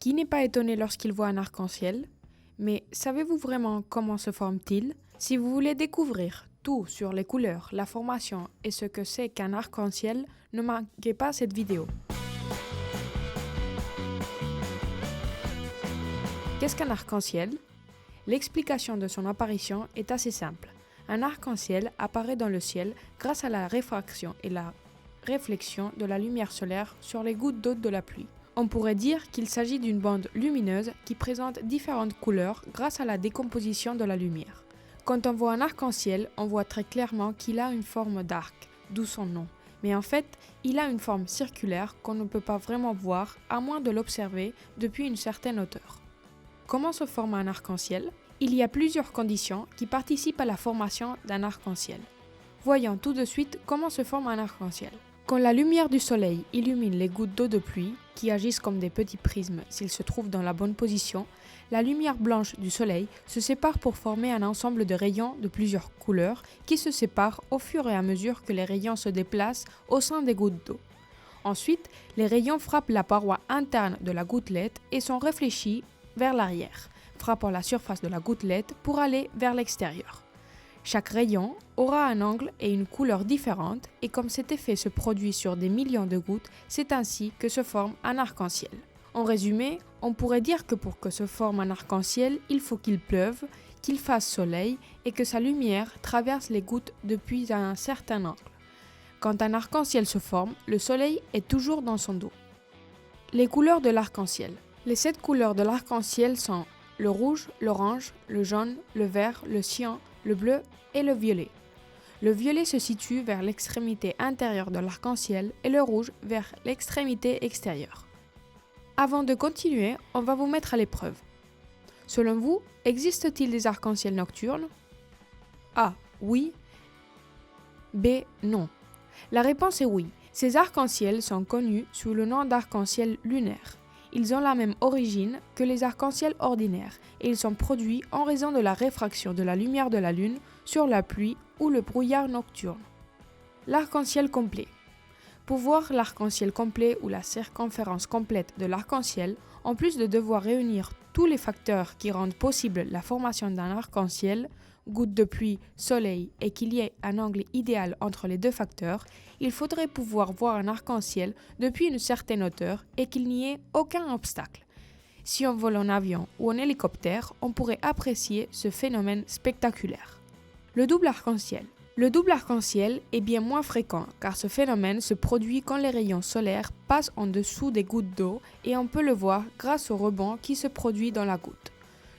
Qui n'est pas étonné lorsqu'il voit un arc-en-ciel? Mais savez-vous vraiment comment se forme-t-il? Si vous voulez découvrir tout sur les couleurs, la formation et ce que c'est qu'un arc-en-ciel, ne manquez pas cette vidéo. Qu'est-ce qu'un arc-en-ciel? L'explication de son apparition est assez simple. Un arc-en-ciel apparaît dans le ciel grâce à la réfraction et la réflexion de la lumière solaire sur les gouttes d'eau de la pluie. On pourrait dire qu'il s'agit d'une bande lumineuse qui présente différentes couleurs grâce à la décomposition de la lumière. Quand on voit un arc-en-ciel, on voit très clairement qu'il a une forme d'arc, d'où son nom. Mais en fait, il a une forme circulaire qu'on ne peut pas vraiment voir à moins de l'observer depuis une certaine hauteur. Comment se forme un arc-en-ciel? Il y a plusieurs conditions qui participent à la formation d'un arc-en-ciel. Voyons tout de suite comment se forme un arc-en-ciel. Quand la lumière du soleil illumine les gouttes d'eau de pluie, qui agissent comme des petits prismes s'ils se trouvent dans la bonne position, la lumière blanche du soleil se sépare pour former un ensemble de rayons de plusieurs couleurs qui se séparent au fur et à mesure que les rayons se déplacent au sein des gouttes d'eau. Ensuite, les rayons frappent la paroi interne de la gouttelette et sont réfléchis vers l'arrière, frappant la surface de la gouttelette pour aller vers l'extérieur. Chaque rayon aura un angle et une couleur différente et comme cet effet se produit sur des millions de gouttes, c'est ainsi que se forme un arc-en-ciel. En résumé, on pourrait dire que pour que se forme un arc-en-ciel, il faut qu'il pleuve, qu'il fasse soleil et que sa lumière traverse les gouttes depuis un certain angle. Quand un arc-en-ciel se forme, le soleil est toujours dans son dos. Les couleurs de l'arc-en-ciel. Les 7 couleurs de l'arc-en-ciel sont le rouge, l'orange, le jaune, le vert, le cyan, le bleu et le violet. Le violet se situe vers l'extrémité intérieure de l'arc-en-ciel et le rouge vers l'extrémité extérieure. Avant de continuer, on va vous mettre à l'épreuve. Selon vous, existe-t-il des arcs-en-ciel nocturnes? A. Oui. B. Non. La réponse est oui. Ces arcs-en-ciel sont connus sous le nom d'arc-en-ciel lunaire. Ils ont la même origine que les arcs-en-ciel ordinaires et ils sont produits en raison de la réfraction de la lumière de la lune sur la pluie ou le brouillard nocturne. L'arc-en-ciel complet. Pour voir l'arc-en-ciel complet ou la circonférence complète de l'arc-en-ciel, en plus de devoir réunir tous les facteurs qui rendent possible la formation d'un arc-en-ciel, gouttes de pluie, soleil et qu'il y ait un angle idéal entre les deux facteurs, il faudrait pouvoir voir un arc-en-ciel depuis une certaine hauteur et qu'il n'y ait aucun obstacle. Si on vole en avion ou en hélicoptère, on pourrait apprécier ce phénomène spectaculaire. Le double arc-en-ciel. Le double arc-en-ciel est bien moins fréquent car ce phénomène se produit quand les rayons solaires passent en dessous des gouttes d'eau et on peut le voir grâce au rebond qui se produit dans la goutte.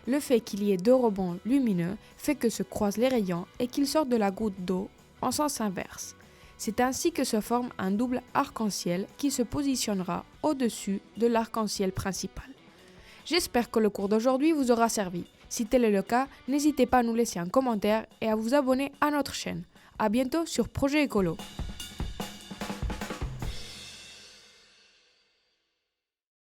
Le fait qu'il y ait 2 rebonds lumineux fait que se croisent les rayons et qu'ils sortent de la goutte d'eau en sens inverse. C'est ainsi que se forme un double arc-en-ciel qui se positionnera au-dessus de l'arc-en-ciel principal. J'espère que le cours d'aujourd'hui vous aura servi. Si tel est le cas, n'hésitez pas à nous laisser un commentaire et à vous abonner à notre chaîne. À bientôt sur Projet Écolo.